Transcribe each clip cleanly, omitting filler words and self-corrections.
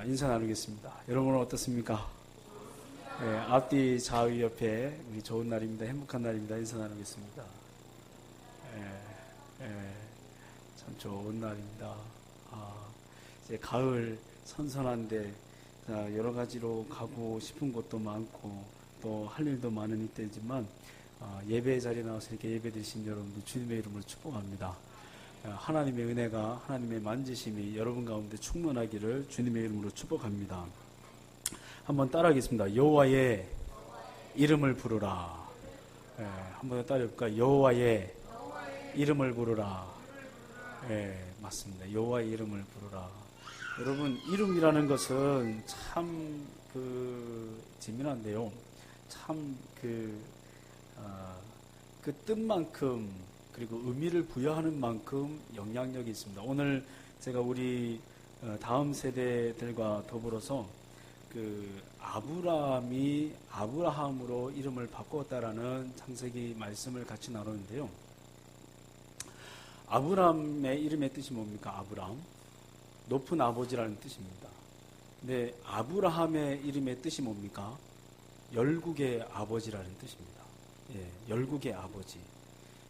인사 나누겠습니다. 여러분은 어떻습니까? 앞뒤 좌우 옆에 우리 좋은 날입니다. 행복한 날입니다. 인사 나누겠습니다. 참 좋은 날입니다. 이제 가을 선선한데 여러 가지로 가고 싶은 곳도 많고 또 할 일도 많은 이때지만 예배 자리에 나와서 이렇게 예배 드리신 여러분들 주님의 이름으로 축복합니다. 하나님의 은혜가, 하나님의 만지심이 여러분 가운데 충만하기를 주님의 이름으로 축복합니다. 한번 따라하겠습니다. 여호와의 이름을 부르라. 한번 더 따라해볼까요? 여호와의 이름을 부르라. 맞습니다. 여호와의 이름을 부르라. 여러분, 이름이라는 것은 참 재미난데요. 참 그 뜻만큼 그리고 의미를 부여하는 만큼 영향력이 있습니다. 오늘 제가 우리 다음 세대들과 더불어서 아브라함이 아브라함으로 이름을 바꾸었다라는 창세기 말씀을 같이 나누는데요. 아브라함의 이름의 뜻이 뭡니까? 아브라함. 높은 아버지라는 뜻입니다. 근데 아브라함의 이름의 뜻이 뭡니까? 열국의 아버지라는 뜻입니다. 열국의 아버지.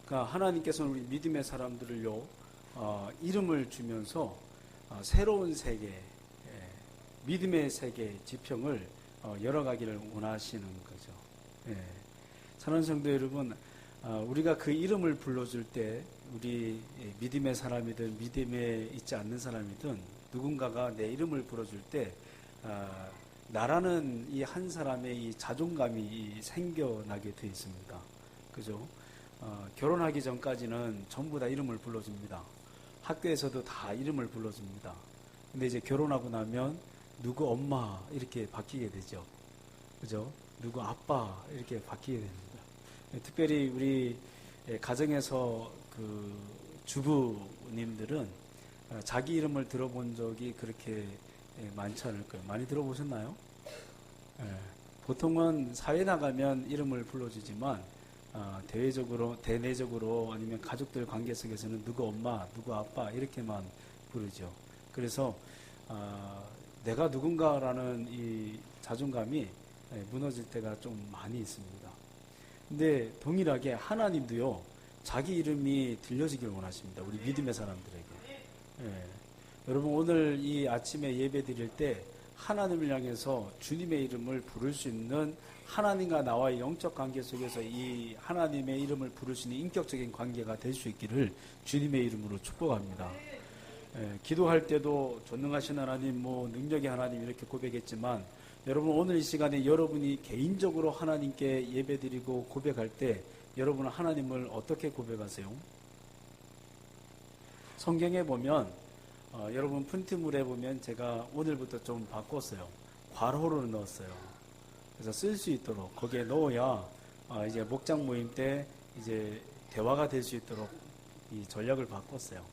그러니까 하나님께서는 우리 믿음의 사람들을요, 이름을 주면서 새로운 세계, 믿음의 세계 지평을 열어가기를 원하시는 거죠. 사랑하는 성도 여러분, 우리가 그 이름을 불러줄 때 우리 믿음의 사람이든 믿음에 있지 않는 사람이든 누군가가 내 이름을 불러줄 때 나라는 이 한 사람의 이 자존감이 생겨나게 되어 있습니다. 그죠? 결혼하기 전까지는 전부 다 이름을 불러줍니다. 학교에서도 다 이름을 불러줍니다. 근데 이제 결혼하고 나면 누구 엄마 이렇게 바뀌게 되죠. 그죠? 누구 아빠 이렇게 바뀌게 됩니다. 특별히 우리 가정에서 주부님들은 자기 이름을 들어본 적이 그렇게 많지 않을 거예요. 많이 들어보셨나요? 보통은 사회 나가면 이름을 불러주지만 대내적으로 아니면 가족들 관계 속에서는 누구 엄마, 누구 아빠 이렇게만 부르죠. 그래서 내가 누군가라는 이 자존감이 무너질 때가 좀 많이 있습니다. 근데 동일하게 하나님도요, 자기 이름이 들려지길 원하십니다. 우리 믿음의 사람들에게. 여러분, 오늘 이 아침에 예배 드릴 때 하나님을 향해서 주님의 이름을 부를 수 있는 하나님과 나와의 영적 관계 속에서 이 하나님의 이름을 부를 수 있는 인격적인 관계가 될 수 있기를 주님의 이름으로 축복합니다. 기도할 때도 전능하신 하나님, 능력의 하나님 이렇게 고백했지만 여러분, 오늘 이 시간에 여러분이 개인적으로 하나님께 예배드리고 고백할 때 여러분은 하나님을 어떻게 고백하세요? 성경에 보면 여러분 푼티물에 보면 제가 오늘부터 좀 바꿨어요. 괄호를 넣었어요. 그래서 쓸 수 있도록 거기에 넣어야 이제 목장 모임 때 이제 대화가 될 수 있도록 이 전략을 바꿨어요.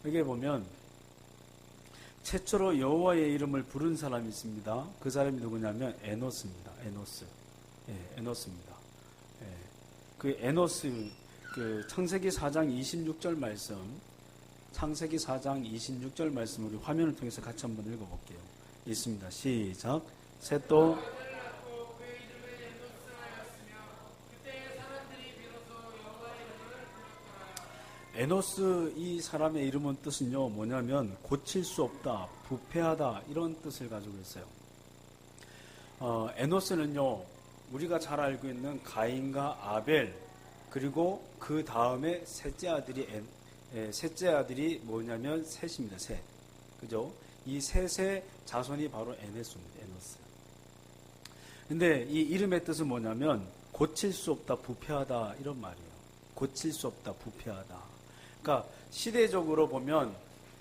여기에 보면 최초로 여호와의 이름을 부른 사람이 있습니다. 그 사람이 누구냐면 에노스입니다. 에노스입니다. 그 에노스, 창세기 4장 26절 말씀, 창세기 4장 26절 말씀 우리 화면을 통해서 같이 한번 읽어볼게요. 있습니다. 시작. 셋도 에노스, 이 사람의 이름은 뜻은요, 뭐냐면 고칠 수 없다, 부패하다 이런 뜻을 가지고 있어요. 에노스는요, 우리가 잘 알고 있는 가인과 아벨, 그리고 그 다음에 셋째 아들이 뭐냐면 셋입니다. 셋. 그죠? 이 셋의 자손이 바로 에노스입니다. 에노스. 근데 이 이름의 뜻은 뭐냐면 고칠 수 없다, 부패하다 이런 말이에요. 고칠 수 없다, 부패하다. 그러니까 시대적으로 보면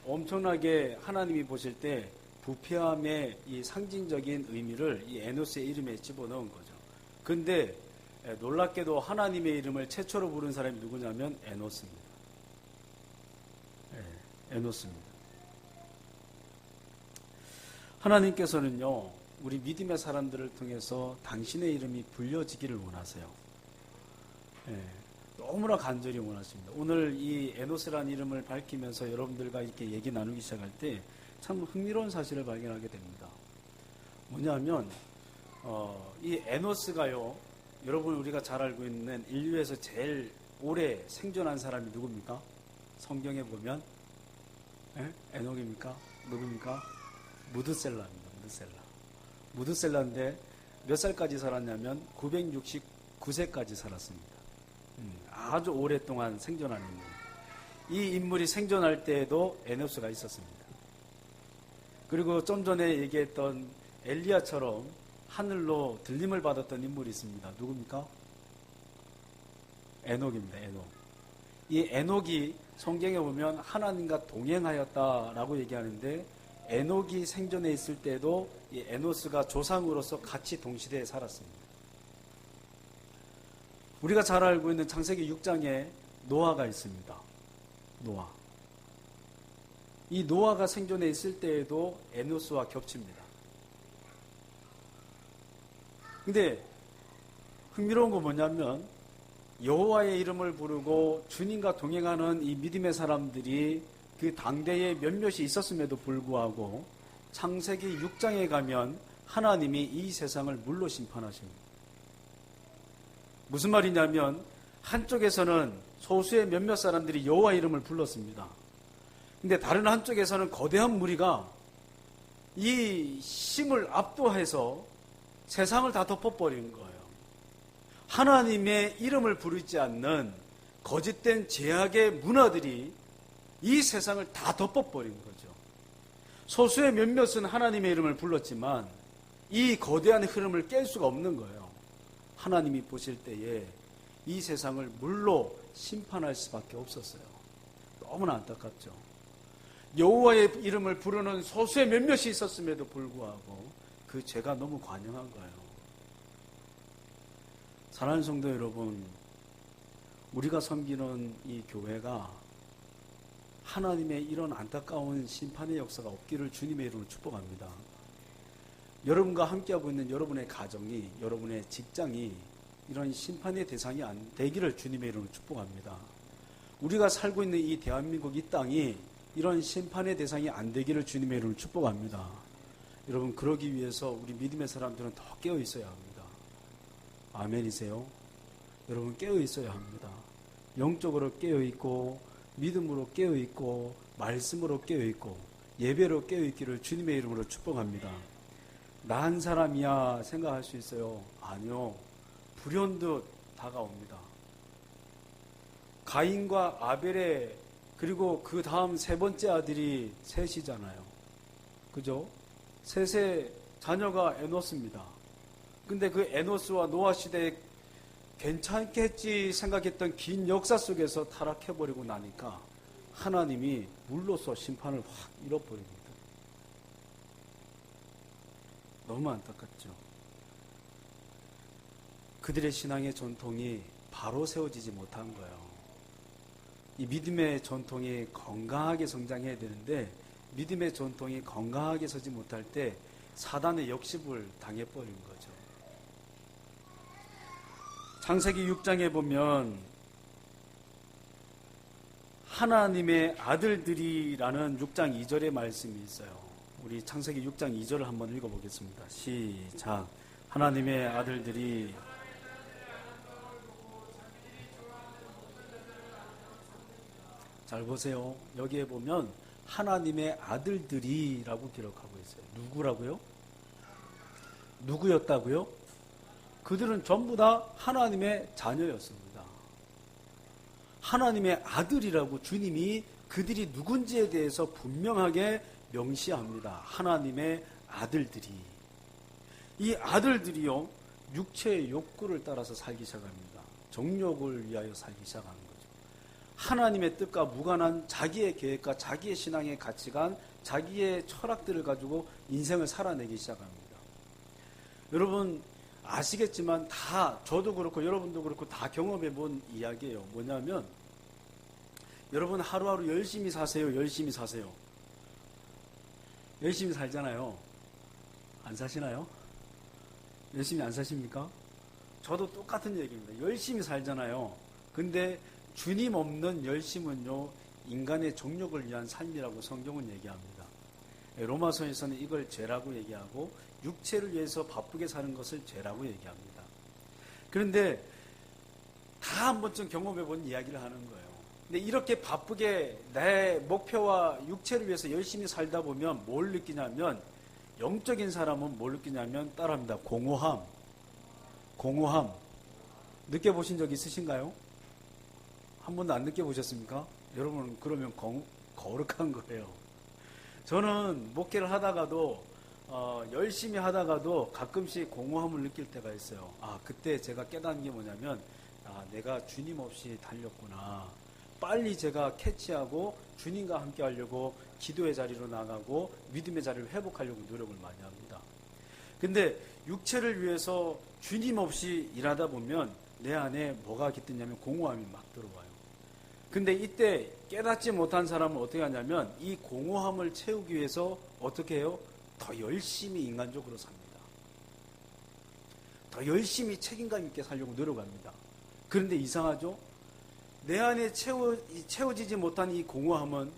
엄청나게 하나님이 보실 때 부패함의 이 상징적인 의미를 이 에노스의 이름에 집어넣은 거죠. 근데 놀랍게도 하나님의 이름을 최초로 부른 사람이 누구냐면 에노스입니다. 에노스입니다. 하나님께서는요, 우리 믿음의 사람들을 통해서 당신의 이름이 불려지기를 원하세요. 너무나 간절히 원하십니다. 오늘 이 에노스라는 이름을 밝히면서 여러분들과 이렇게 얘기 나누기 시작할 때 참 흥미로운 사실을 발견하게 됩니다. 뭐냐면 이 에노스가요, 여러분 우리가 잘 알고 있는 인류에서 제일 오래 생존한 사람이 누굽니까? 성경에 보면 에녹입니까? 누굽니까? 무드셀라입니다. 무드셀라인데 몇 살까지 살았냐면 969세까지 살았습니다. 아주 오랫동안 생존한 인물. 이 인물이 생존할 때에도 에노스가 있었습니다. 그리고 좀 전에 얘기했던 엘리야처럼 하늘로 들림을 받았던 인물이 있습니다. 누굽니까? 에녹입니다. 이 에녹이 성경에 보면 하나님과 동행하였다라고 얘기하는데, 에녹이 생존해 있을 때도 이 에노스가 조상으로서 같이 동시대에 살았습니다. 우리가 잘 알고 있는 창세기 6장에 노아가 있습니다. 노아. 이 노아가 생존해 있을 때에도 에노스와 겹칩니다. 근데 흥미로운 건 뭐냐면, 여호와의 이름을 부르고 주님과 동행하는 이 믿음의 사람들이 그 당대에 몇몇이 있었음에도 불구하고 창세기 6장에 가면 하나님이 이 세상을 물로 심판하십니다. 무슨 말이냐면, 한쪽에서는 소수의 몇몇 사람들이 여호와 이름을 불렀습니다. 근데 다른 한쪽에서는 거대한 무리가 이 심을 압도해서 세상을 다 덮어버린 거예요. 하나님의 이름을 부르지 않는 거짓된 죄악의 문화들이 이 세상을 다 덮어버린 거죠. 소수의 몇몇은 하나님의 이름을 불렀지만 이 거대한 흐름을 깰 수가 없는 거예요. 하나님이 보실 때에 이 세상을 물로 심판할 수밖에 없었어요. 너무나 안타깝죠. 여호와의 이름을 부르는 소수의 몇몇이 있었음에도 불구하고 그 죄가 너무 관영한 거예요. 사랑하는 성도 여러분, 우리가 섬기는 이 교회가 하나님의 이런 안타까운 심판의 역사가 없기를 주님의 이름으로 축복합니다. 여러분과 함께하고 있는 여러분의 가정이, 여러분의 직장이 이런 심판의 대상이 안 되기를 주님의 이름으로 축복합니다. 우리가 살고 있는 이 대한민국 이 땅이 이런 심판의 대상이 안 되기를 주님의 이름으로 축복합니다. 여러분, 그러기 위해서 우리 믿음의 사람들은 더 깨어 있어야 합니다. 아멘이세요? 여러분, 깨어 있어야 합니다. 영적으로 깨어 있고, 믿음으로 깨어 있고, 말씀으로 깨어 있고, 예배로 깨어 있기를 주님의 이름으로 축복합니다. 나 한 사람이야 생각할 수 있어요. 아니요. 불현듯 다가옵니다. 가인과 아벨의, 그리고 그 다음 세 번째 아들이 셋이잖아요. 그죠? 셋의 자녀가 에노스입니다. 근데 그 에노스와 노아 시대에 괜찮겠지 생각했던 긴 역사 속에서 타락해버리고 나니까 하나님이 물로서 심판을 확 잃어버립니다. 너무 안타깝죠. 그들의 신앙의 전통이 바로 세워지지 못한 거예요. 이 믿음의 전통이 건강하게 성장해야 되는데 믿음의 전통이 건강하게 서지 못할 때 사단의 역습을 당해버린 거죠. 창세기 6장에 보면 하나님의 아들들이라는 6장 2절의 말씀이 있어요. 우리 창세기 6장 2절을 한번 읽어보겠습니다. 시작. 하나님의 아들들이 잘 보세요. 여기에 보면 하나님의 아들들이라고 기록하고 있어요. 누구라고요? 누구였다고요? 그들은 전부 다 하나님의 자녀였습니다. 하나님의 아들이라고 주님이 그들이 누군지에 대해서 분명하게 명시합니다. 하나님의 아들들이. 이 아들들이요, 육체의 욕구를 따라서 살기 시작합니다. 정욕을 위하여 살기 시작하는 거죠. 하나님의 뜻과 무관한 자기의 계획과 자기의 신앙의 가치관, 자기의 철학들을 가지고 인생을 살아내기 시작합니다. 여러분 아시겠지만 다 저도 그렇고 여러분도 그렇고 다 경험해 본 이야기예요. 뭐냐면 여러분 하루하루 열심히 사세요. 열심히 사세요. 열심히 살잖아요. 안 사시나요? 열심히 안 사십니까? 저도 똑같은 얘기입니다. 열심히 살잖아요. 근데 주님 없는 열심은요, 인간의 정욕을 위한 삶이라고 성경은 얘기합니다. 로마서에서는 이걸 죄라고 얘기하고 육체를 위해서 바쁘게 사는 것을 죄라고 얘기합니다. 그런데 다 한 번쯤 경험해 본 이야기를 하는 거예요. 근데 이렇게 바쁘게 내 목표와 육체를 위해서 열심히 살다 보면 뭘 느끼냐면, 영적인 사람은 뭘 느끼냐면 따라합니다. 공허함. 느껴보신 적 있으신가요? 한 번도 안 느껴보셨습니까? 여러분, 그러면 거룩한 거예요. 저는 목회를 하다가도 열심히 하다가도 가끔씩 공허함을 느낄 때가 있어요. 그때 제가 깨닫는 게 뭐냐면, 내가 주님 없이 달렸구나. 빨리 제가 캐치하고 주님과 함께 하려고 기도의 자리로 나가고 믿음의 자리를 회복하려고 노력을 많이 합니다. 근데 육체를 위해서 주님 없이 일하다 보면 내 안에 뭐가 깃드냐면 공허함이 막 들어와요. 근데 이때 깨닫지 못한 사람은 어떻게 하냐면 이 공허함을 채우기 위해서 어떻게 해요? 더 열심히 인간적으로 삽니다. 더 열심히 책임감 있게 살려고 노력합니다. 그런데 이상하죠? 내 안에 채워지지 못한 이 공허함은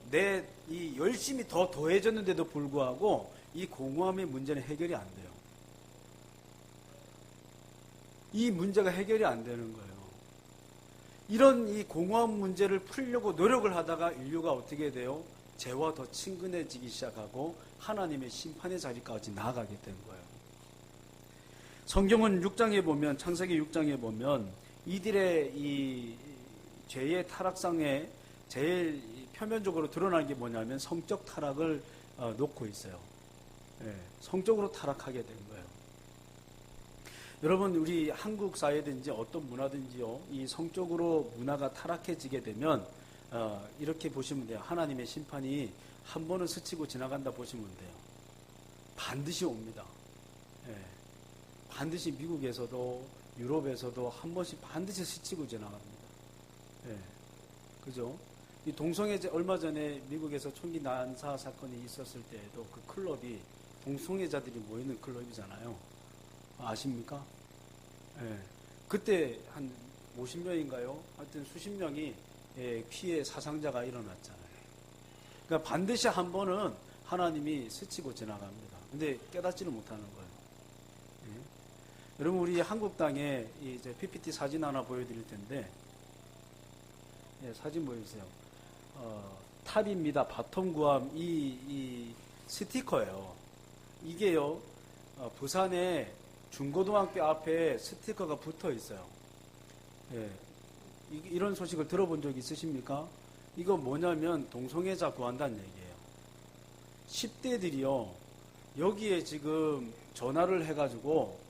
이 열심히 더 더해졌는데도 불구하고 이 공허함의 문제는 해결이 안 돼요. 이 문제가 해결이 안 되는 거예요. 이런 이 공허함 문제를 풀려고 노력을 하다가 인류가 어떻게 돼요? 죄와 더 친근해지기 시작하고 하나님의 심판의 자리까지 나아가게 된 거예요. 성경은 6장에 보면, 창세기 6장에 보면 이들의 이 죄의 타락상에 제일 표면적으로 드러나는 게 뭐냐면 성적 타락을 놓고 있어요. 성적으로 타락하게 된 거예요. 여러분, 우리 한국 사회든지 어떤 문화든지요, 이 성적으로 문화가 타락해지게 되면 이렇게 보시면 돼요. 하나님의 심판이 한 번은 스치고 지나간다 보시면 돼요. 반드시 옵니다. 반드시 미국에서도 유럽에서도 한 번씩 반드시 스치고 지나갑니다. 그죠? 이 동성애자, 얼마 전에 미국에서 총기 난사 사건이 있었을 때에도 그 클럽이 동성애자들이 모이는 클럽이잖아요. 아십니까? 그때 한 50명인가요? 하여튼 수십 명이 피해 사상자가 일어났잖아요. 그러니까 반드시 한 번은 하나님이 스치고 지나갑니다. 근데 깨닫지는 못하는 거예요. 여러분, 우리 한국 땅에 이제 PPT 사진 하나 보여드릴 텐데, 사진 보여주세요. 탑입니다. 바텀 구함 이 스티커예요. 이게요, 부산에 중고등학교 앞에 스티커가 붙어 있어요. 이런 소식을 들어본 적 있으십니까? 이거 뭐냐면 동성애자 구한다는 얘기예요. 10대들이요, 여기에 지금 전화를 해가지고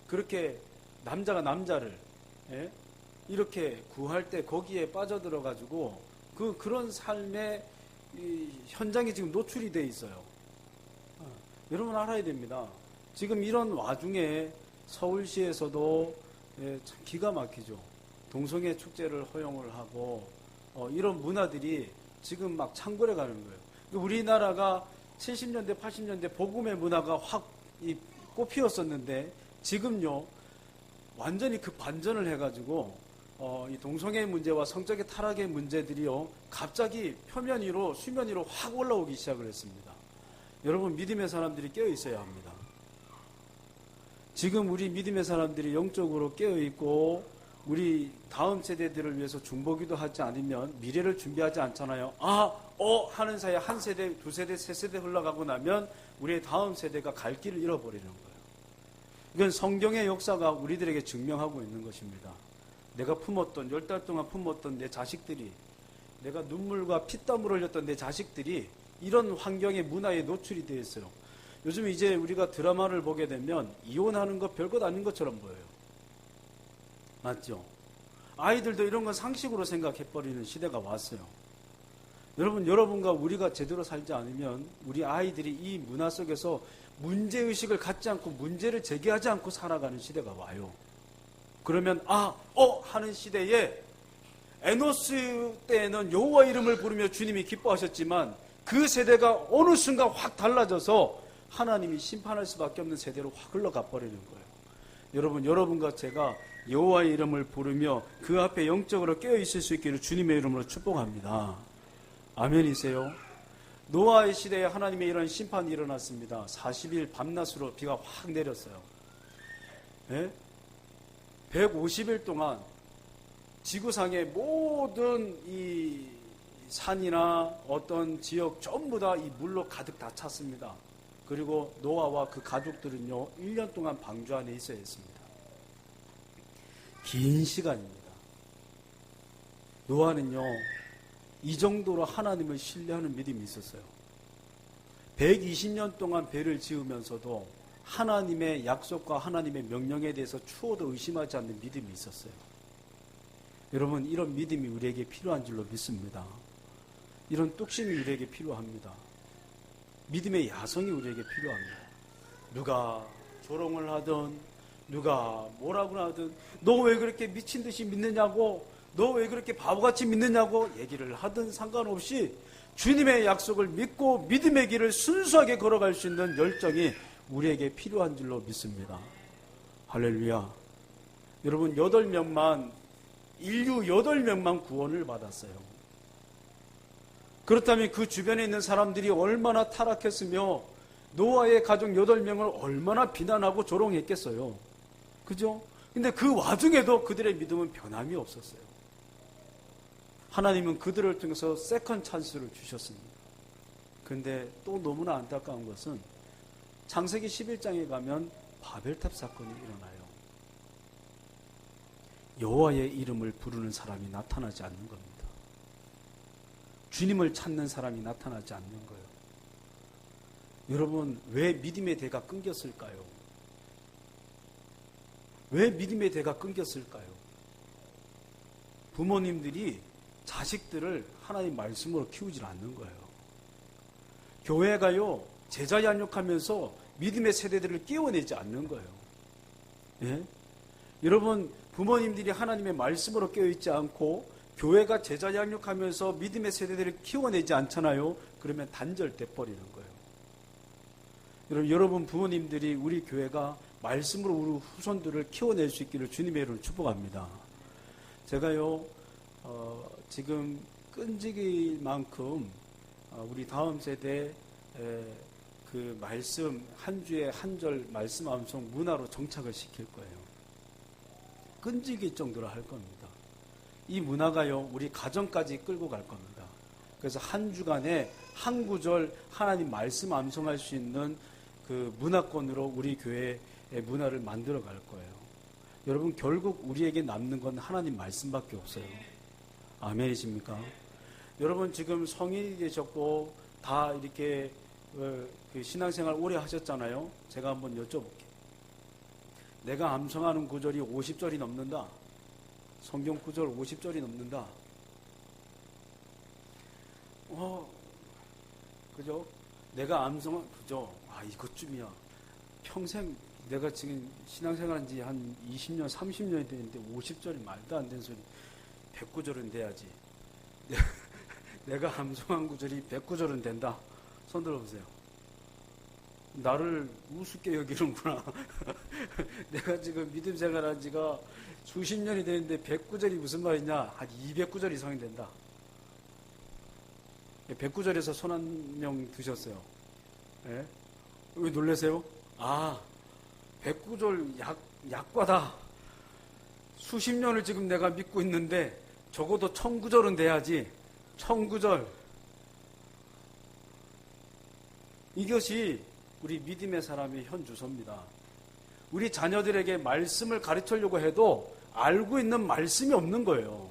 그렇게 남자가 남자를 이렇게 구할 때 거기에 빠져들어가지고 그런 삶의 현장이 지금 노출이 돼 있어요. 여러분 알아야 됩니다. 지금 이런 와중에 서울시에서도 참 기가 막히죠. 동성애 축제를 허용을 하고 이런 문화들이 지금 막 창궐해 가는 거예요. 우리나라가 70년대, 80년대 복음의 문화가 확 꽃피었었는데 지금요 완전히 그 반전을 해가지고 이 동성애 문제와 성적의 타락의 문제들이요 갑자기 표면 위로 수면 위로 확 올라오기 시작을 했습니다. 여러분, 믿음의 사람들이 깨어 있어야 합니다. 지금 우리 믿음의 사람들이 영적으로 깨어 있고 우리 다음 세대들을 위해서 중보기도 하지 않으면 미래를 준비하지 않잖아요. 하는 사이에 한 세대, 두 세대, 세 세대 흘러가고 나면 우리의 다음 세대가 갈 길을 잃어버리는 거예요. 이건 성경의 역사가 우리들에게 증명하고 있는 것입니다. 내가 품었던, 10달 동안 품었던 내 자식들이, 내가 눈물과 피땀을 흘렸던 내 자식들이 이런 환경의 문화에 노출이 되어 있어요. 요즘 이제 우리가 드라마를 보게 되면 이혼하는 거 별것 아닌 것처럼 보여요. 맞죠? 아이들도 이런 건 상식으로 생각해버리는 시대가 왔어요. 여러분과 우리가 제대로 살지 않으면 우리 아이들이 이 문화 속에서 문제의식을 갖지 않고 문제를 제기하지 않고 살아가는 시대가 와요. 그러면 하는 시대에 에노스 때에는 여호와 이름을 부르며 주님이 기뻐하셨지만 그 세대가 어느 순간 확 달라져서 하나님이 심판할 수밖에 없는 세대로 확 흘러가 버리는 거예요. 여러분과 제가 여호와의 이름을 부르며 그 앞에 영적으로 깨어 있을 수 있기를 주님의 이름으로 축복합니다. 아멘이세요? 노아의 시대에 하나님의 이런 심판이 일어났습니다. 40일 밤낮으로 비가 확 내렸어요. 예? 150일 동안 지구상의 모든 이 산이나 어떤 지역 전부 다 이 물로 가득 다 찼습니다. 그리고 노아와 그 가족들은요 1년 동안 방주 안에 있어야 했습니다. 긴 시간입니다. 노아는요 이 정도로 하나님을 신뢰하는 믿음이 있었어요. 120년 동안 배를 지으면서도 하나님의 약속과 하나님의 명령에 대해서 추호도 의심하지 않는 믿음이 있었어요. 여러분, 이런 믿음이 우리에게 필요한 줄로 믿습니다. 이런 뚝심이 우리에게 필요합니다. 믿음의 야성이 우리에게 필요합니다. 누가 조롱을 하든 누가 뭐라고 하든 너 왜 그렇게 미친 듯이 믿느냐고, 너 왜 그렇게 바보같이 믿느냐고 얘기를 하든 상관없이 주님의 약속을 믿고 믿음의 길을 순수하게 걸어갈 수 있는 열정이 우리에게 필요한 줄로 믿습니다. 할렐루야. 여러분, 인류 8명만 구원을 받았어요. 그렇다면 그 주변에 있는 사람들이 얼마나 타락했으며 노아의 가족 8명을 얼마나 비난하고 조롱했겠어요. 그죠? 근데 그 와중에도 그들의 믿음은 변함이 없었어요. 하나님은 그들을 통해서 세컨 찬스를 주셨습니다. 그런데 또 너무나 안타까운 것은 창세기 11장에 가면 바벨탑 사건이 일어나요. 여호와의 이름을 부르는 사람이 나타나지 않는 겁니다. 주님을 찾는 사람이 나타나지 않는 거예요. 여러분, 왜 믿음의 대가 끊겼을까요? 왜 믿음의 대가 끊겼을까요? 부모님들이 자식들을 하나님 말씀으로 키우질 않는 거예요. 교회가요, 제자 양육하면서 믿음의 세대들을 끼워내지 않는 거예요. 예? 여러분, 부모님들이 하나님의 말씀으로 깨어있지 않고 교회가 제자 양육하면서 믿음의 세대들을 키워내지 않잖아요. 그러면 단절돼 버리는 거예요. 여러분 부모님들이 우리 교회가 말씀으로 우리 후손들을 키워낼 수 있기를 주님의 이름으로 축복합니다. 제가요 지금 끈질길 만큼 우리 다음 세대 그 말씀 한 주에 한 절 말씀 암송 문화로 정착을 시킬 거예요. 끈질길 정도로 할 겁니다. 이 문화가요 우리 가정까지 끌고 갈 겁니다. 그래서 한 주간에 한 구절 하나님 말씀 암송할 수 있는 그 문화권으로 우리 교회의 문화를 만들어 갈 거예요. 여러분, 결국 우리에게 남는 건 하나님 말씀밖에 없어요. 아멘이십니까? 여러분, 지금 성인이 되셨고 다 이렇게 그 신앙생활 오래 하셨잖아요. 제가 한번 여쭤볼게요. 내가 암송하는 구절이 50절이 넘는다. 성경 구절 50절이 넘는다. 그죠? 내가 암송한, 그죠? 이것쯤이야. 평생, 내가 지금 신앙생활 한 지 한 20년, 30년이 되는데 50절이 말도 안 되는 소리. 109절은 돼야지. 내가 암송한 구절이 109절은 된다. 손 들어보세요. 나를 우습게 여기는구나. 내가 지금 믿음 생활한 지가 수십 년이 되는데 109절이 무슨 말이냐? 한 209절 이상이 된다. 109절에서 손 한 명 드셨어요. 예? 왜 놀라세요? 109절 약과다. 수십 년을 지금 내가 믿고 있는데 적어도 1009절은 돼야지. 1009절. 이것이 우리 믿음의 사람의 현 주소입니다. 우리 자녀들에게 말씀을 가르치려고 해도 알고 있는 말씀이 없는 거예요.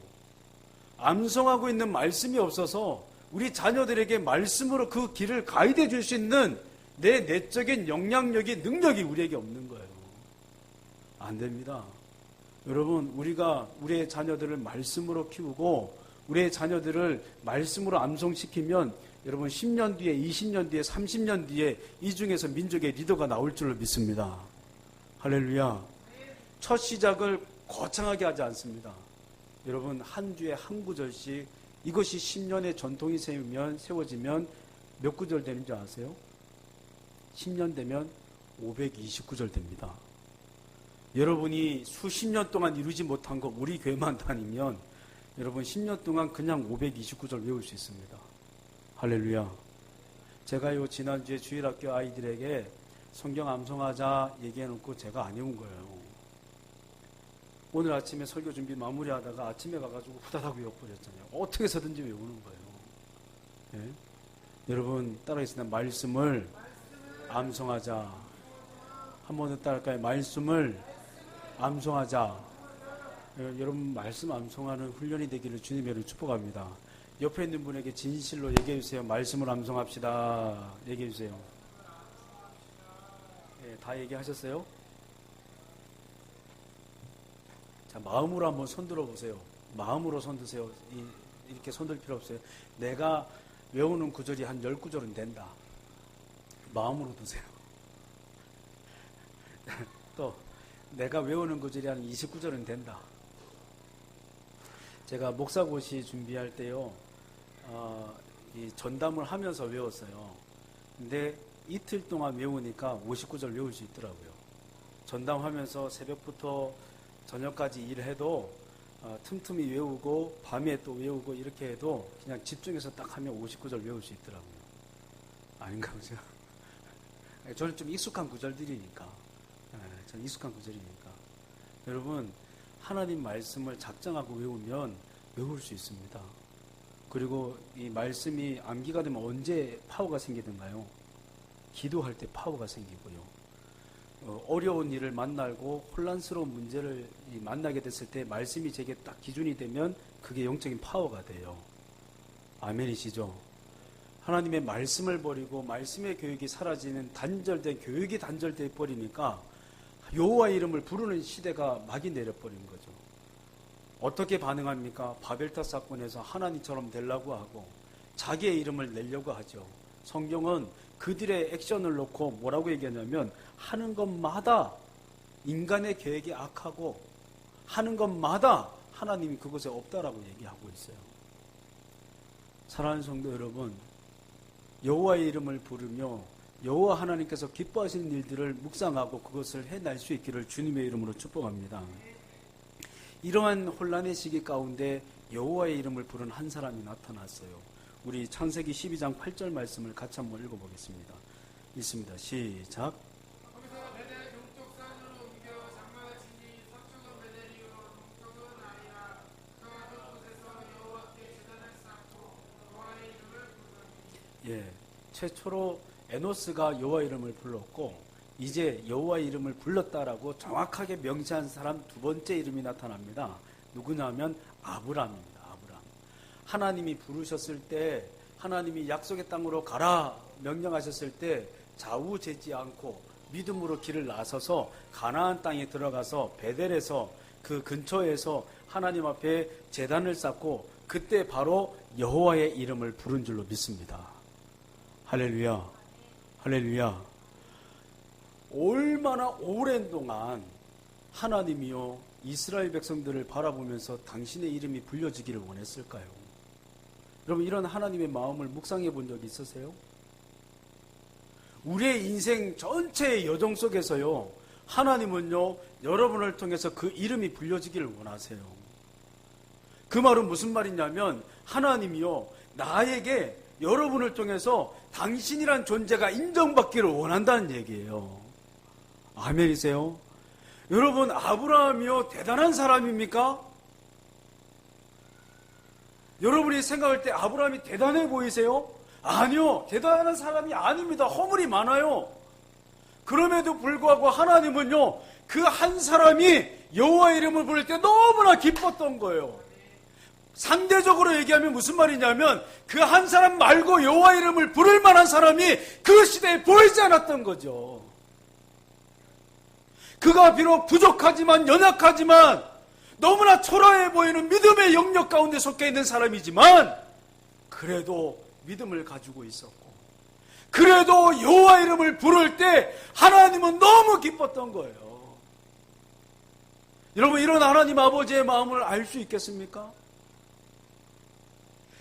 암송하고 있는 말씀이 없어서 우리 자녀들에게 말씀으로 그 길을 가이드해 줄 수 있는 내 내적인 영향력이, 능력이 우리에게 없는 거예요. 안 됩니다. 여러분, 우리가 우리의 자녀들을 말씀으로 키우고 우리의 자녀들을 말씀으로 암송시키면 여러분 10년 뒤에, 20년 뒤에, 30년 뒤에 이 중에서 민족의 리더가 나올 줄로 믿습니다. 할렐루야. 첫 시작을 거창하게 하지 않습니다. 여러분, 한 주에 한 구절씩, 이것이 10년의 전통이 세워지면 몇 구절 되는 줄 아세요? 10년 되면 529절 됩니다. 여러분이 수십 년 동안 이루지 못한 거 우리 교회만 다니면 여러분 10년 동안 그냥 529절 외울 수 있습니다. 할렐루야. 제가요 지난주에 주일학교 아이들에게 성경 암송하자 얘기해놓고 제가 안 해온 거예요. 오늘 아침에 설교 준비 마무리하다가 아침에 가가지고 후다닥 외워버렸잖아요. 어떻게 해서든지 외우는 거예요. 예? 여러분 따라하겠습니다. 말씀을 암송하자. 한 번 더 따라할까요? 말씀을 암송하자. 여러분 말씀 암송하는 훈련이 되기를 주님의 이름으로 축복합니다. 옆에 있는 분에게 진실로 얘기해 주세요. 말씀을 암송합시다. 얘기해 주세요. 예, 다 얘기하셨어요? 자, 마음으로 한번 손들어 보세요. 마음으로 손드세요. 이렇게 손들 필요 없어요. 내가 외우는 구절이 한 10구절은 된다. 마음으로 드세요. 또 내가 외우는 구절이 한 29절은 된다. 제가 목사고시 준비할 때요, 이 전담을 하면서 외웠어요. 근데 이틀 동안 외우니까 59절 외울 수 있더라고요. 전담하면서 새벽부터 저녁까지 일해도 틈틈이 외우고 밤에 또 외우고 이렇게 해도 그냥 집중해서 딱 하면 59절 외울 수 있더라고요. 아닌가 보죠? 저는 좀 익숙한 구절들이니까. 저는 익숙한 구절이니까. 여러분 하나님 말씀을 작정하고 외우면 외울 수 있습니다. 그리고 이 말씀이 암기가 되면 언제 파워가 생기던가요? 기도할 때 파워가 생기고요. 어려운 일을 만나고 혼란스러운 문제를 만나게 됐을 때 말씀이 제게 딱 기준이 되면 그게 영적인 파워가 돼요. 아멘이시죠? 하나님의 말씀을 버리고 말씀의 교육이 사라지는 교육이 단절돼 버리니까 여호와 이름을 부르는 시대가 막이 내려버린 거죠. 어떻게 반응합니까? 바벨탑 사건에서 하나님처럼 되려고 하고 자기의 이름을 내려고 하죠. 성경은 그들의 액션을 놓고 뭐라고 얘기하냐면 하는 것마다 인간의 계획이 악하고 하는 것마다 하나님이 그곳에 없다라고 얘기하고 있어요. 사랑하는 성도 여러분, 여호와의 이름을 부르며 여호와 하나님께서 기뻐하시는 일들을 묵상하고 그것을 해낼 수 있기를 주님의 이름으로 축복합니다. 이러한 혼란의 시기 가운데 여호와의 이름을 부른 한 사람이 나타났어요. 우리 창세기 12장 8절 말씀을 같이 한번 읽어보겠습니다. 있습니다. 시작. 거기서 베델 동쪽 산으로 옮겨 장막을 치니 서쪽은 베델이요 동쪽은 아이라. 그가 그곳에서 여호와께 제단을 쌓고 여호와의 이름을 부르니. 예, 최초로 에노스가 여호와 이름을 불렀고 이제 여호와 이름을 불렀다라고 정확하게 명시한 사람 두 번째 이름이 나타납니다. 누구냐면 아브람입니다. 아브람. 하나님이 부르셨을 때, 하나님이 약속의 땅으로 가라 명령하셨을 때 좌우재지 않고 믿음으로 길을 나서서 가나안 땅에 들어가서 베델에서 그 근처에서 하나님 앞에 제단을 쌓고 그때 바로 여호와의 이름을 부른 줄로 믿습니다. 할렐루야. 할렐루야. 얼마나 오랜 동안 하나님이요 이스라엘 백성들을 바라보면서 당신의 이름이 불려지기를 원했을까요? 여러분 이런 하나님의 마음을 묵상해 본 적이 있으세요? 우리의 인생 전체의 여정 속에서요 하나님은요 여러분을 통해서 그 이름이 불려지기를 원하세요. 그 말은 무슨 말이냐면 하나님이요 나에게 여러분을 통해서 당신이란 존재가 인정받기를 원한다는 얘기예요. 아멘이세요? 여러분 아브라함이요 대단한 사람입니까? 여러분이 생각할 때 아브라함이 대단해 보이세요? 아니요, 대단한 사람이 아닙니다. 허물이 많아요. 그럼에도 불구하고 하나님은요 그 한 사람이 여호와 이름을 부를 때 너무나 기뻤던 거예요. 상대적으로 얘기하면 무슨 말이냐면 그 한 사람 말고 여호와 이름을 부를 만한 사람이 그 시대에 보이지 않았던 거죠. 그가 비록 부족하지만 연약하지만 너무나 초라해 보이는 믿음의 영역 가운데 속해 있는 사람이지만 그래도 믿음을 가지고 있었고 그래도 여호와 이름을 부를 때 하나님은 너무 기뻤던 거예요. 여러분 이런 하나님 아버지의 마음을 알 수 있겠습니까?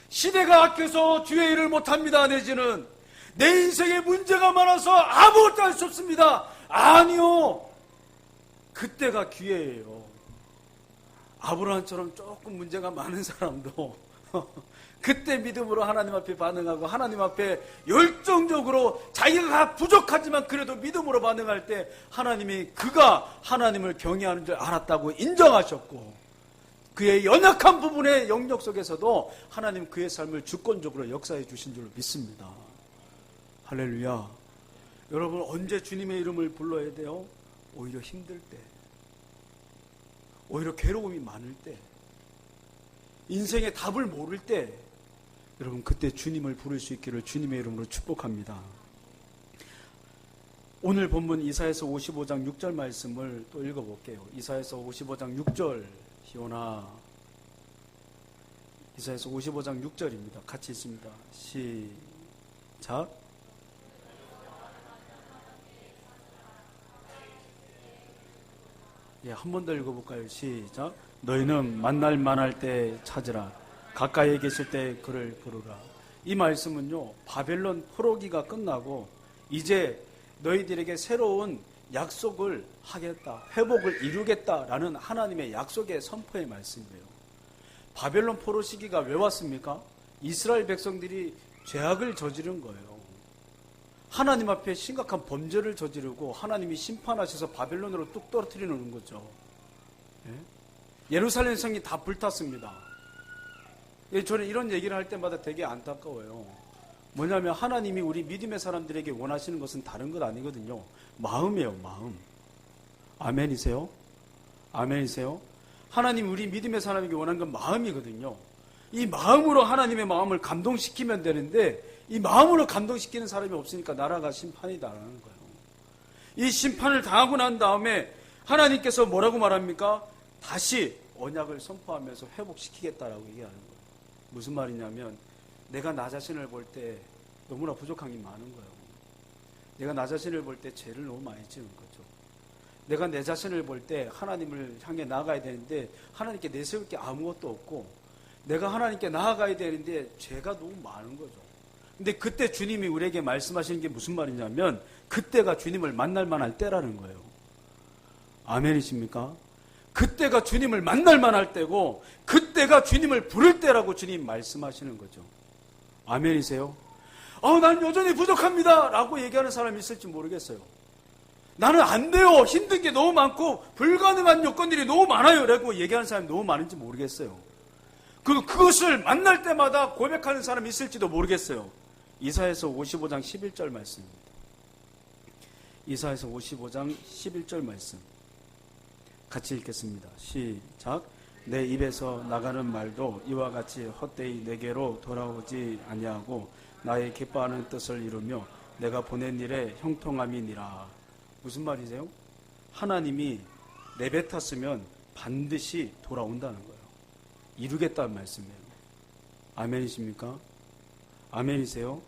시대가 악해서 주의 일을 못합니다 내지는 내 인생에 문제가 많아서 아무것도 할 수 없습니다. 아니요. 그때가 기회예요. 아브라함처럼 조금 문제가 많은 사람도 그때 믿음으로 하나님 앞에 반응하고 하나님 앞에 열정적으로 자기가 부족하지만 그래도 믿음으로 반응할 때 하나님이 그가 하나님을 경외하는 줄 알았다고 인정하셨고 그의 연약한 부분의 영역 속에서도 하나님 그의 삶을 주권적으로 역사해 주신 줄 믿습니다. 할렐루야. 여러분 언제 주님의 이름을 불러야 돼요? 오히려 힘들 때, 오히려 괴로움이 많을 때, 인생의 답을 모를 때 여러분 그때 주님을 부를 수 있기를 주님의 이름으로 축복합니다. 오늘 본문 이사야서 55장 6절 말씀을 또 읽어볼게요. 이사야서 55장 6절 시온아. 이사야서 55장 6절입니다. 같이 있습니다. 시작. 예, 한 번 더 읽어볼까요? 시작. 너희는 만날 만할 때 찾으라. 가까이에 계실 때 그를 부르라. 이 말씀은요, 바벨론 포로기가 끝나고 이제 너희들에게 새로운 약속을 하겠다, 회복을 이루겠다라는 하나님의 약속의 선포의 말씀이에요. 바벨론 포로 시기가 왜 왔습니까? 이스라엘 백성들이 죄악을 저지른 거예요. 하나님 앞에 심각한 범죄를 저지르고 하나님이 심판하셔서 바벨론으로 뚝 떨어뜨리는 거죠. 예루살렘 성이 다 불탔습니다. 저는 이런 얘기를 할 때마다 되게 안타까워요. 뭐냐면 하나님이 우리 믿음의 사람들에게 원하시는 것은 다른 것 아니거든요. 마음이에요, 마음. 아멘이세요? 아멘이세요? 하나님 우리 믿음의 사람에게 원하는 건 마음이거든요. 이 마음으로 하나님의 마음을 감동시키면 되는데 이 마음으로 감동시키는 사람이 없으니까 나라가 심판이다라는 거예요. 이 심판을 당하고 난 다음에 하나님께서 뭐라고 말합니까? 다시 언약을 선포하면서 회복시키겠다라고 얘기하는 거예요. 무슨 말이냐면 내가 나 자신을 볼 때 너무나 부족한 게 많은 거예요. 내가 나 자신을 볼 때 죄를 너무 많이 지은 거죠. 내가 내 자신을 볼 때 하나님을 향해 나아가야 되는데 하나님께 내세울 게 아무것도 없고 내가 하나님께 나아가야 되는데 죄가 너무 많은 거죠. 근데 그때 주님이 우리에게 말씀하시는 게 무슨 말이냐면 그때가 주님을 만날 만할 때라는 거예요. 아멘이십니까? 그때가 주님을 만날 만할 때고 그때가 주님을 부를 때라고 주님 말씀하시는 거죠. 아멘이세요? 난 여전히 부족합니다 라고 얘기하는 사람이 있을지 모르겠어요. 나는 안 돼요. 힘든 게 너무 많고 불가능한 요건들이 너무 많아요 라고 얘기하는 사람이 너무 많은지 모르겠어요. 그리고 그것을 만날 때마다 고백하는 사람이 있을지도 모르겠어요. 이사야서 55장 11절 말씀입니다. 이사야서 55장 11절 말씀 같이 읽겠습니다. 시작. 내 입에서 나가는 말도 이와 같이 헛되이 내게로 돌아오지 아니하고 나의 기뻐하는 뜻을 이루며 내가 보낸 일에 형통함이니라. 무슨 말이세요? 하나님이 내뱉었으면 반드시 돌아온다는 거예요. 이루겠다는 말씀이에요. 아멘이십니까? 아멘이세요?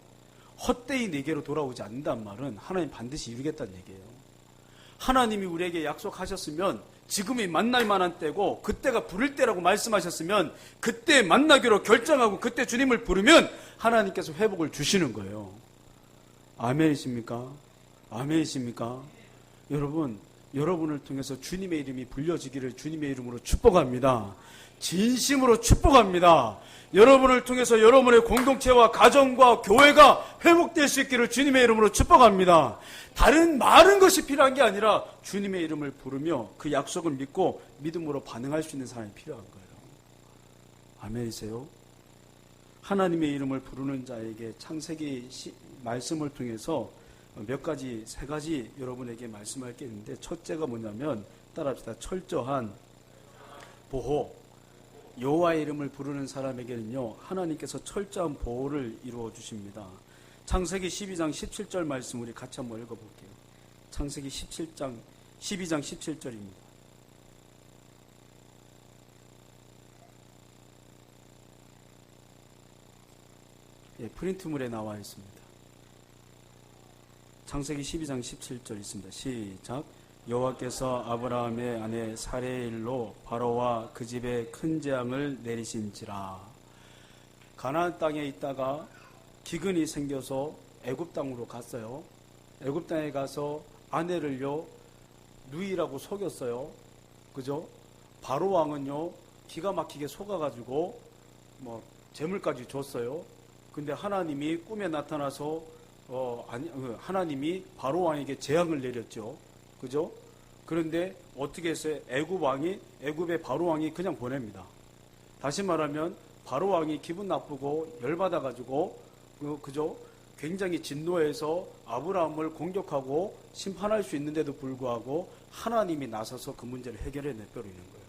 헛되이 내게로 돌아오지 않는다는 말은 하나님 반드시 이루겠다는 얘기예요. 하나님이 우리에게 약속하셨으면 지금이 만날 만한 때고 그때가 부를 때라고 말씀하셨으면 그때 만나기로 결정하고 그때 주님을 부르면 하나님께서 회복을 주시는 거예요. 아멘이십니까? 아멘이십니까? 여러분, 여러분을 통해서 주님의 이름이 불려지기를 주님의 이름으로 축복합니다. 진심으로 축복합니다. 여러분을 통해서 여러분의 공동체와 가정과 교회가 회복될 수 있기를 주님의 이름으로 축복합니다. 다른 많은 것이 필요한 게 아니라 주님의 이름을 부르며 그 약속을 믿고 믿음으로 반응할 수 있는 사람이 필요한 거예요. 아멘이세요? 하나님의 이름을 부르는 자에게 창세기 말씀을 통해서 세 가지 여러분에게 말씀할 게 있는데 첫째가 뭐냐면 따라합시다. 철저한 보호. 여호와의 이름을 부르는 사람에게는요 하나님께서 철저한 보호를 이루어 주십니다. 창세기 12장 17절 말씀 우리 같이 한번 읽어볼게요. 창세기 12장 17절입니다. 예, 프린트물에 나와 있습니다. 창세기 12장 17절 있습니다. 시작. 여호와께서 아브라함의 아내 사레의 일로 바로와 그 집에 큰 재앙을 내리신지라. 가나안 땅에 있다가 기근이 생겨서 애굽 땅으로 갔어요. 애굽 땅에 가서 아내를요 누이라고 속였어요. 그죠? 바로 왕은요 기가 막히게 속아가지고 재물까지 줬어요. 근데 하나님이 꿈에 나타나서 하나님이 바로 왕에게 재앙을 내렸죠. 그죠? 그런데 어떻게 했어요? 애굽의 바로 왕이 그냥 보냅니다. 다시 말하면 바로 왕이 기분 나쁘고 열받아가지고 그죠? 굉장히 진노해서 아브라함을 공격하고 심판할 수 있는데도 불구하고 하나님이 나서서 그 문제를 해결해 내버리는 거예요.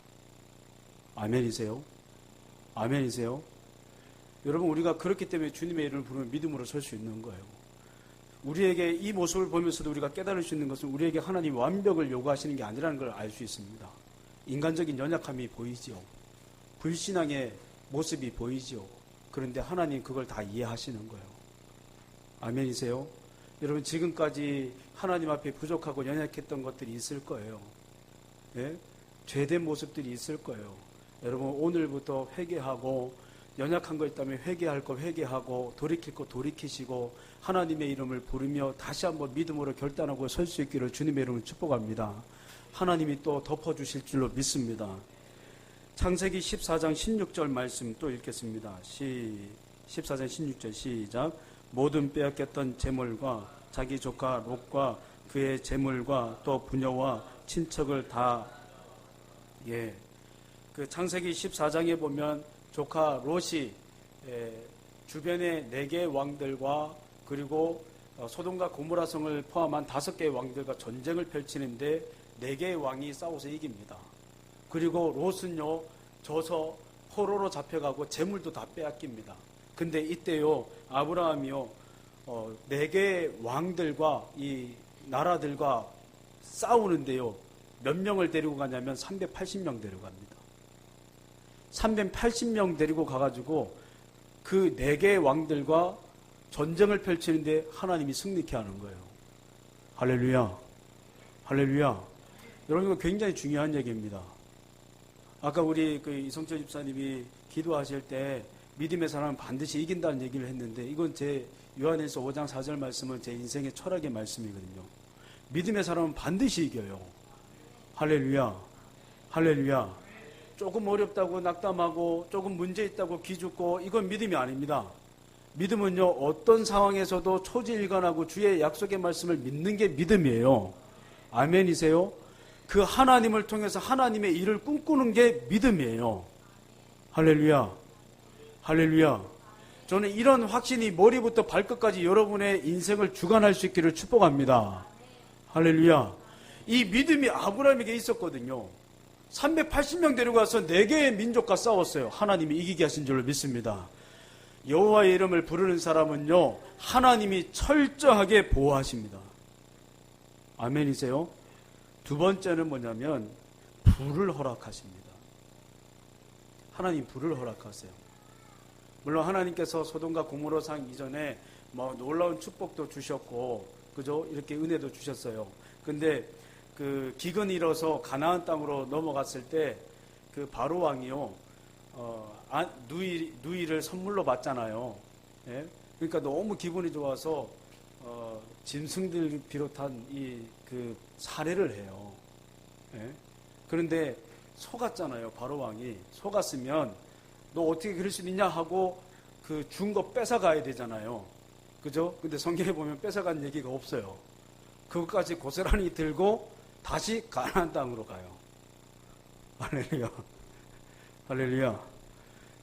아멘이세요? 아멘이세요? 여러분, 우리가 그렇기 때문에 주님의 이름을 부르면 믿음으로 설 수 있는 거예요. 우리에게 이 모습을 보면서도 우리가 깨달을 수 있는 것은 우리에게 하나님이 완벽을 요구하시는 게 아니라는 걸 알 수 있습니다. 인간적인 연약함이 보이지요. 불신앙의 모습이 보이지요. 그런데 하나님 그걸 다 이해하시는 거예요. 아멘이세요? 여러분, 지금까지 하나님 앞에 부족하고 연약했던 것들이 있을 거예요. 예? 죄된 모습들이 있을 거예요. 여러분, 오늘부터 회개하고 연약한 거 있다면 회개할 거 회개하고 돌이킬 거 돌이키시고 하나님의 이름을 부르며 다시 한번 믿음으로 결단하고 설 수 있기를 주님의 이름으로 축복합니다. 하나님이 또 덮어주실 줄로 믿습니다. 창세기 14장 16절 말씀 또 읽겠습니다. 14장 16절 시작. 모든 빼앗겼던 재물과 자기 조카 롯과 그의 재물과 또 부녀와 친척을 다 그 창세기 14장에 보면 조카 롯이 주변의 4개의 왕들과 그리고 소돔과 고모라 성을 포함한 5개의 왕들과 전쟁을 펼치는데 4개의 왕이 싸워서 이깁니다. 그리고 롯은요 져서 포로로 잡혀가고 재물도 다 빼앗깁니다. 근데 이때요 아브라함이요 4개의 왕들과 이 나라들과 싸우는데요 몇 명을 데리고 가냐면 380명 데려갑니다. 380명 데리고 가가지고 그 4개의 왕들과 전쟁을 펼치는데 하나님이 승리케 하는 거예요. 할렐루야. 할렐루야. 여러분, 이거 굉장히 중요한 얘기입니다. 아까 우리 그 이성철 집사님이 기도하실 때 믿음의 사람은 반드시 이긴다는 얘기를 했는데 이건 제 요한일서 5장 4절 말씀은 제 인생의 철학의 말씀이거든요. 믿음의 사람은 반드시 이겨요. 할렐루야. 할렐루야. 조금 어렵다고 낙담하고 조금 문제 있다고 기죽고 이건 믿음이 아닙니다. 믿음은요 어떤 상황에서도 초지일관하고 주의 약속의 말씀을 믿는 게 믿음이에요. 아멘이세요? 그 하나님을 통해서 하나님의 일을 꿈꾸는 게 믿음이에요. 할렐루야. 할렐루야. 저는 이런 확신이 머리부터 발끝까지 여러분의 인생을 주관할 수 있기를 축복합니다. 할렐루야. 이 믿음이 아브라함에게 있었거든요. 380명 데려가서 4개의 민족과 싸웠어요. 하나님이 이기게 하신 줄로 믿습니다. 여호와의 이름을 부르는 사람은요 하나님이 철저하게 보호하십니다. 아멘이세요? 두 번째는 뭐냐면 불을 허락하십니다. 하나님 불을 허락하세요. 물론 하나님께서 소돔과 고모라 상 이전에 뭐 놀라운 축복도 주셨고 그죠? 이렇게 은혜도 주셨어요. 근데 그 기근이 일어서 가나안 땅으로 넘어갔을 때 그 바로 왕이요 누이를 선물로 받잖아요. 예? 그러니까 너무 기분이 좋아서 짐승들 비롯한 이 그 살해를 해요. 예? 그런데 속았잖아요. 바로 왕이 속았으면 너 어떻게 그럴 수 있냐 하고 그 준 거 뺏어가야 되잖아요. 그죠? 근데 성경에 보면 뺏어간 얘기가 없어요. 그것까지 고스란히 들고 다시 가나안 땅으로 가요. 할렐루야. 할렐루야.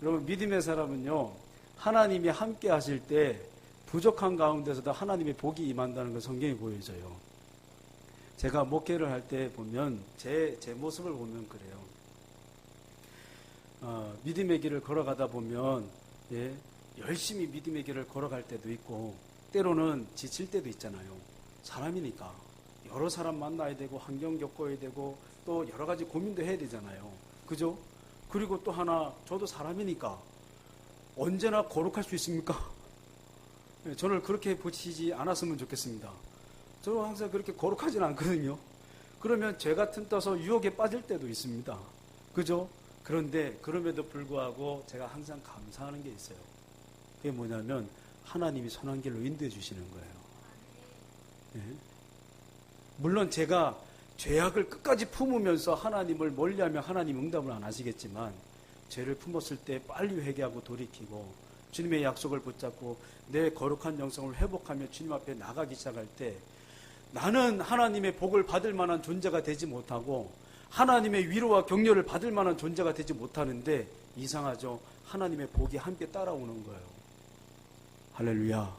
여러분, 믿음의 사람은요 하나님이 함께 하실 때 부족한 가운데서도 하나님의 복이 임한다는 걸 성경이 보여줘요. 제가 목회를 할 때 보면 제 모습을 보면 그래요. 믿음의 길을 걸어가다 보면 열심히 믿음의 길을 걸어갈 때도 있고 때로는 지칠 때도 있잖아요. 사람이니까 여러 사람 만나야 되고 환경 겪어야 되고 또 여러 가지 고민도 해야 되잖아요. 그죠? 그리고 또 하나 저도 사람이니까 언제나 거룩할 수 있습니까? 저를 그렇게 보시지 않았으면 좋겠습니다. 저는 항상 그렇게 거룩하지는 않거든요. 그러면 죄 같은 떠서 유혹에 빠질 때도 있습니다. 그죠? 그런데 그럼에도 불구하고 제가 항상 감사하는 게 있어요. 그게 뭐냐면 하나님이 선한 길로 인도해 주시는 거예요. 네. 물론 제가 죄악을 끝까지 품으면서 하나님을 멀리하면 하나님 응답을 안 하시겠지만 죄를 품었을 때 빨리 회개하고 돌이키고 주님의 약속을 붙잡고 내 거룩한 영성을 회복하며 주님 앞에 나가기 시작할 때 나는 하나님의 복을 받을 만한 존재가 되지 못하고 하나님의 위로와 격려를 받을 만한 존재가 되지 못하는데 이상하죠. 하나님의 복이 함께 따라오는 거예요. 할렐루야.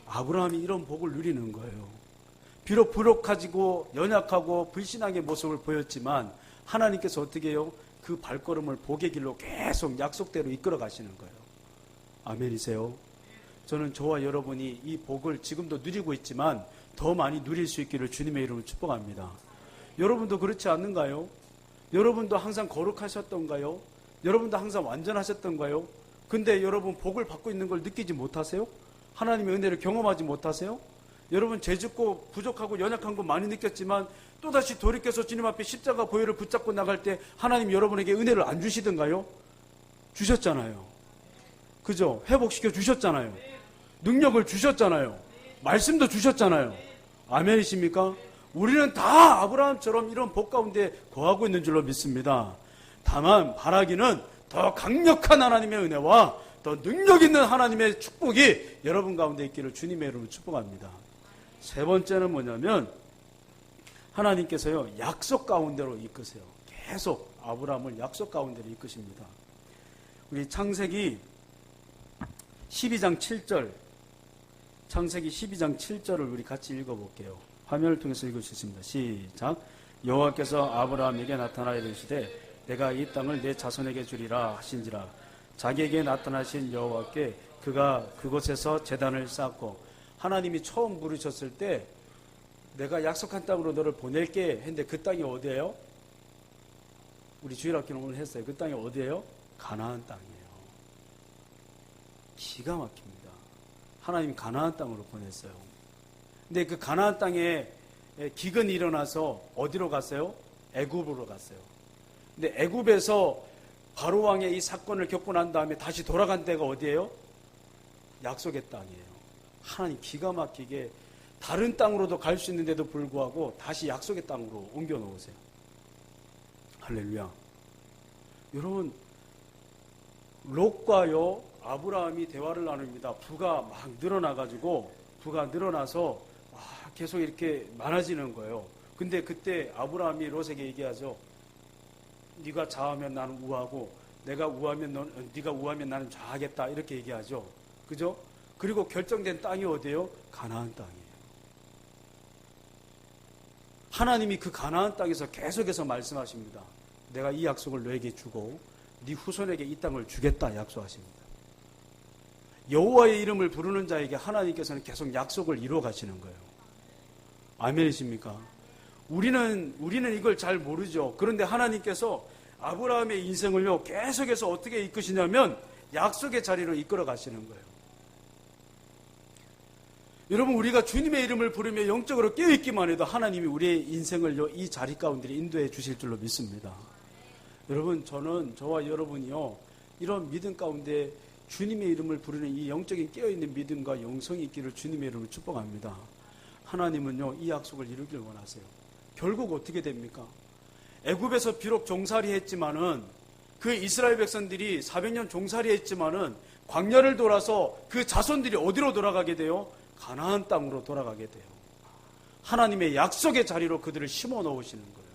아브라함이 이런 복을 누리는 거예요. 비록 부족하지고 연약하고 불신앙의 모습을 보였지만 하나님께서 어떻게 해요? 그 발걸음을 복의 길로 계속 약속대로 이끌어 가시는 거예요. 아멘이세요? 저는 저와 여러분이 이 복을 지금도 누리고 있지만 더 많이 누릴 수 있기를 주님의 이름으로 축복합니다. 여러분도 그렇지 않는가요? 여러분도 항상 거룩하셨던가요? 여러분도 항상 완전하셨던가요? 근데 여러분 복을 받고 있는 걸 느끼지 못하세요? 하나님의 은혜를 경험하지 못하세요? 여러분 죄짓고 부족하고 연약한 거 많이 느꼈지만 또다시 돌이켜서 주님 앞에 십자가 보혈을 붙잡고 나갈 때 하나님 여러분에게 은혜를 안 주시던가요? 주셨잖아요. 그죠? 회복시켜 주셨잖아요. 능력을 주셨잖아요. 말씀도 주셨잖아요. 아멘이십니까? 우리는 다 아브라함처럼 이런 복 가운데 거하고 있는 줄로 믿습니다. 다만 바라기는 더 강력한 하나님의 은혜와 더 능력 있는 하나님의 축복이 여러분 가운데 있기를 주님의 이름으로 축복합니다. 세 번째는 뭐냐면 하나님께서요 약속 가운데로 이끄세요. 계속 아브라함을 약속 가운데로 이끄십니다. 우리 창세기 12장 7절 창세기 12장 7절을 우리 같이 읽어볼게요. 화면을 통해서 읽을 수 있습니다. 시작. 여호와께서 아브라함에게 나타나 이르시되 내가 이 땅을 내 자손에게 주리라 하신지라. 자기에게 나타나신 여호와께 그가 그곳에서 제단을 쌓고 하나님이 처음 부르셨을 때 내가 약속한 땅으로 너를 보낼게 했는데 그 땅이 어디예요? 우리 주일학교는 오늘 했어요. 그 땅이 어디예요? 가나안 땅이에요. 기가 막힙니다. 하나님이 가나안 땅으로 보냈어요. 근데 그 가나안 땅에 기근이 일어나서 어디로 갔어요? 애굽으로 갔어요. 근데 애굽에서 바로 왕의 이 사건을 겪고 난 다음에 다시 돌아간 데가 어디예요? 약속의 땅이에요. 하나님 기가 막히게 다른 땅으로도 갈 수 있는데도 불구하고 다시 약속의 땅으로 옮겨 놓으세요. 할렐루야. 여러분 롯과요 아브라함이 대화를 나눕니다. 부가 막 늘어나가지고 부가 늘어나서 계속 이렇게 많아지는 거예요. 근데 그때 아브라함이 롯에게 얘기하죠. 네가 좌하면 나는 우하고 네가 우하면 나는 좌하겠다 이렇게 얘기하죠. 그죠? 그리고 결정된 땅이 어디예요? 가나안 땅이에요. 하나님이 그 가나안 땅에서 계속해서 말씀하십니다. 내가 이 약속을 너에게 주고 네 후손에게 이 땅을 주겠다 약속하십니다. 여호와의 이름을 부르는 자에게 하나님께서는 계속 약속을 이루어 가시는 거예요. 아멘이십니까? 우리는 이걸 잘 모르죠. 그런데 하나님께서 아브라함의 인생을요 계속해서 어떻게 이끄시냐면 약속의 자리로 이끌어 가시는 거예요. 여러분 우리가 주님의 이름을 부르며 영적으로 깨어있기만 해도 하나님이 우리의 인생을요 이 자리 가운데 인도해 주실 줄로 믿습니다. 여러분 저와 여러분이요 이런 믿음 가운데 주님의 이름을 부르는 이 영적인 깨어있는 믿음과 영성이 있기를 주님의 이름으로 축복합니다. 하나님은요 이 약속을 이루길 원하세요. 결국 어떻게 됩니까? 애굽에서 비록 종살이 했지만은 그 이스라엘 백성들이 400년 종살이 했지만은 광야를 돌아서 그 자손들이 어디로 돌아가게 돼요? 가나안 땅으로 돌아가게 돼요. 하나님의 약속의 자리로 그들을 심어 놓으시는 거예요.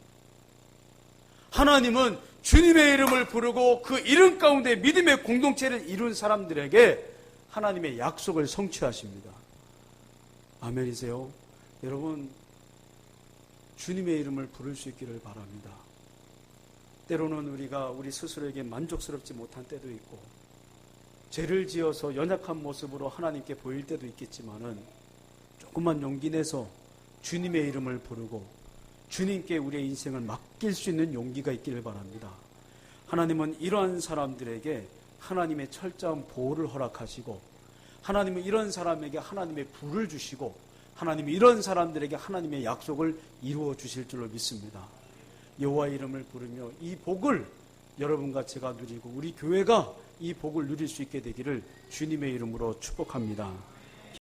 하나님은 주님의 이름을 부르고 그 이름 가운데 믿음의 공동체를 이룬 사람들에게 하나님의 약속을 성취하십니다. 아멘이세요? 여러분 주님의 이름을 부를 수 있기를 바랍니다. 때로는 우리가 우리 스스로에게 만족스럽지 못한 때도 있고 죄를 지어서 연약한 모습으로 하나님께 보일 때도 있겠지만은 조금만 용기 내서 주님의 이름을 부르고 주님께 우리의 인생을 맡길 수 있는 용기가 있기를 바랍니다. 하나님은 이러한 사람들에게 하나님의 철저한 보호를 허락하시고 하나님은 이런 사람에게 하나님의 불을 주시고 하나님이 이런 사람들에게 하나님의 약속을 이루어 주실 줄로 믿습니다. 여호와의 이름을 부르며 이 복을 여러분과 제가 누리고 우리 교회가 이 복을 누릴 수 있게 되기를 주님의 이름으로 축복합니다.